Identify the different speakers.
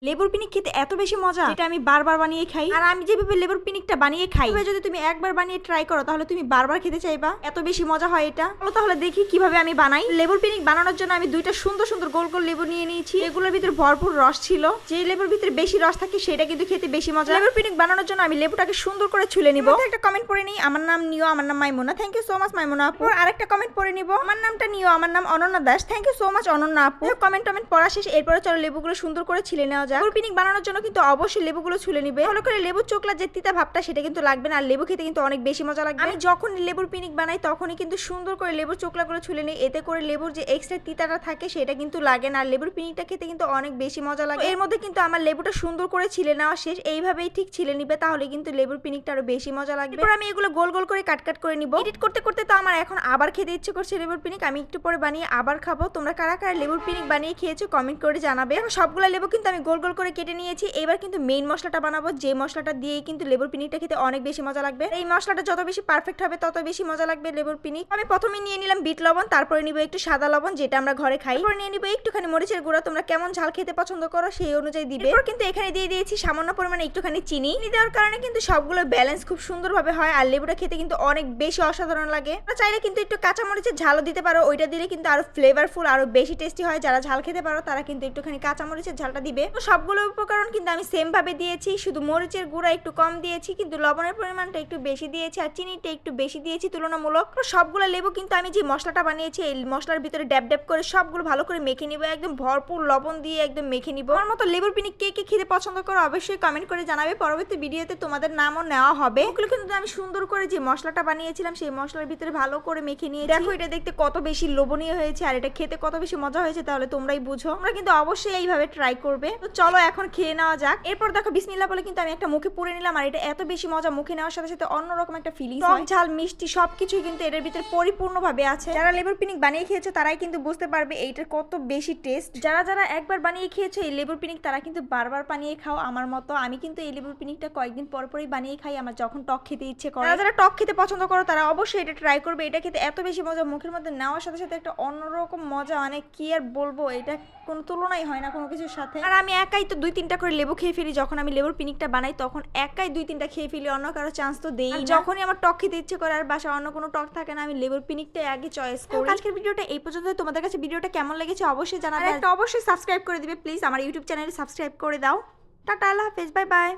Speaker 1: লেবুর পিনিক খেতে এত বেশি মজা, এটা আমি বারবার বানিয়ে খাই। আর আমি যেভাবে লেবুর পিনিকটা বানিয়ে খাই, যদি তুমি একবার বানিয়ে ট্রাই করো তাহলে তুমি বারবার খেতে চাইবা, এত বেশি মজা হয় এটা। চলো তাহলে দেখি কিভাবে আমি বানাই। লেবুর পিনিক বানানোর জন্য আমি দুইটা সুন্দর সুন্দর গোল গোল লেবু নিয়ে নিয়েছি। এগুলোর ভিতরে ভরপুর রস ছিল। যে লেবুর ভিতরে বেশি রস থাকে সেটা কিন্তু খেতে বেশি মজা। লেবুর পিনিক বানানোর জন্য আমি লেবুটাকে সুন্দর করে ছুলে নিব। একটা কমেন্ট পড়ে নিই, আমার নাম নিও, আমার নাম মাইমুনা, থ্যাংক ইউ সো মাচ মাইমুনা আপু। আরেকটা কমেন্ট পড়ে নিব, আমার নামটা নিও, আমার নাম Ananya Das, thank you so much Ananya আপু। কমেন্ট পড়া শেষ, এরপরে চলো লেবুগুলো সুন্দর করে ছিলে নেওয়া যায়। লেবুর পিনিক বানানোর জন্য কিন্তু অবশ্যই লেবুগুলো ছুলে নিবে। ভালো করে লেবুর চোকলা যে তিতা ভাবটা সেটা কিন্তু লাগবে না। আর লেবু খেতে কিন্তু অনেক বেশি মজা লাগবে। আমি যখন লেবুর পিনিক বানাই তখনই কিন্তু সুন্দর করে লেবুর চোকলাগুলো ছুলে নিই, এতে করে লেবুর যে এক্সট্রা তিতাটা থাকে সেটা কিন্তু লাগে না। আর লেবুর পিনিকটা খেতে কিন্তু অনেক বেশি মজা লাগে। এর মধ্যে কিন্তু আমার লেবুটা সুন্দর করে ছিলে নেওয়া শেষ। এইভাবেই ঠিক ছিলে নিবে, তাহলে কিন্তু লেবুর পিনিকটা আরো বেশি মজা লাগবে। এরপর আমি এগুলো গোল গোল করে কাট করে নিব। এডিট করতে করতে তো আমার এখন আবার খেতে ইচ্ছে করছে লেবুর পিনিক। আমি একটু পরে বানিয়ে আবার খাবো। তোমরা কারা কারা লেবুর পিনিক বানিয়ে খেয়েছো কমেন্ট করে জানাবে। সবগুলো লেবু কিন্তু আমি গোল গোল করে কেটে নিয়েছি। এবার কিন্তু মেইন মশলাটা বানাবো, যে মশলাটা দিয়েই কিন্তু লেবুর পিনিকটা খেতে অনেক বেশি মজা লাগবে। এই মশলাটা যত বেশি পারফেক্ট হবে তত বেশি মজা লাগবে লেবুর পিনিক। আমি প্রথমে নিয়ে নিলাম বিট লবণ, তারপরে নিব একটু সাদা লবণ যেটা আমরা ঘরে খাই। তারপরে নিয়ে নিব একটুখানি মরিচের গুঁড়া, তোমরা কেমন ঝাল খেতে পছন্দ করো সেই অনুযায়ী দিবে। এরপর কিন্তু এখানে দিয়ে দিয়েছি সামান্য পরিমাণে একটুখানি চিনি। দেওয়ার কারণে কিন্তু সবগুলো ব্যালেন্স খুব সুন্দরভাবে হয়। আর লেবুটা খেতে কিন্তু অনেক বেশি অসাধারণ লাগে। চাইলে কিন্তু একটু কাঁচা মরিচের ঝালও দিতে পারো, ওইটা দিলে কিন্তু আরো ফ্লেভারফুল আরো বেশি টেস্টি হয়। যারা ঝাল খেতে পারো তারা কিন্তু একটুখানি কাঁচা মরিচের ঝালটা দিবে। তো সবগুলো উপকরণ কিন্তু আমি সেম ভাবে দিয়েছি, শুধু মরিচের গুঁড়া একটু কম দিয়েছি, কিন্তু লবণের পরিমাণটা একটু বেশি দিয়েছি আর চিনিটা একটু বেশি দিয়েছি তুলনামূলক। সবগুলো লেবু কিন্তু আমি যে মশলাটা বানিয়েছি এই মশলার ভিতরে ড্যাব ড্যাব করে সবগুলো ভালো করে মেখে নিব, একদম ভরপুর লবণ দিয়ে একদম মেখে নিব। আমার মতো লেবুর পিনিক কে কে খেতে পছন্দ করো অবশ্যই কমেন্ট করে জানাবে। পরবর্তী ভিডিওতে তোমাদের নামও নেওয়া হবে। ওগুলো কিন্তু আমি সুন্দর করে যে মশলাটা বানিয়েছিলাম সেই মশলার ভিতরে ভালো করে মেখে নিয়ে দেখো এটা দেখতে কত বেশি লোভনীয় হয়েছে আর এটা খেতে কত বেশি মজা হয়েছে, তাহলে তোমরাই বুঝো। তোমরা কিন্তু অবশ্যই এইভাবে ট্রাই করবে। তো চলো এখন খেয়ে নেওয়া যাক। এরপর দেখো বিসমিল্লাহ বলে কিন্তু আমি একটা মুখে পুরে নিলাম। আর এটা এত বেশি মজা, মুখে নেওয়ার সাথে সাথে অন্যরকম একটা ফিলিংস হয়। ঝাল মিষ্টি সবকিছুই কিন্তু এর ভিতরে পরিপূর্ণভাবে আছে। যারা লেবুর পিনিক বানিয়ে খেয়েছো তারাই কিন্তু বুঝতে পারবে এইটার কত বেশি টেস্ট। যারা যারা একবার বানিয়ে খেয়েছো এই লেবুর পিনিক তারা কিন্তু বারবার বানিয়ে খাও আমার মতো। আমি কিন্তু এই লেবুর পিনিকটা কয়েকদিন পর পরই বানিয়ে খাই আমার যখন টক খেতে ইচ্ছে করে। যারা টক খেতে পছন্দ করো তারা অবশ্যই এটা ট্রাই করবে। এটা খেতে এত বেশি মজা, মুখের মধ্যে নেওয়ার সাথে সাথে একটা অন্যরকম মজা, মানে কি আর বলবো, এটা কোনো তুলনাই হয় না কোনো কিছুর সাথে। আর আমি একাই তো 2-3টা করে লেবু খেয়ে ফেলি। যখন আমি লেবুর পিনিকটা বানাই তখন একাই 2-3টা খেয়ে ফেলি, অন্য কারো চান্স তো দেই না। যখনই আমার টক খেতে ইচ্ছে করে আর বাসায় অন্য কোনো টক থাকে না, আমি লেবুর পিনিকটাই আগে চয়েস করি। আজকের ভিডিওটা এই পর্যন্ত। তোমাদের কাছে ভিডিওটা কেমন লেগেছে অবশ্যই জানাবে। একটা অবশ্যই সাবস্ক্রাইব করে দিবে প্লিজ, আমার ইউটিউব চ্যানেলে সাবস্ক্রাইব করে দাও। টাটা, আল্লাহ হাফেজ, বাই বাই।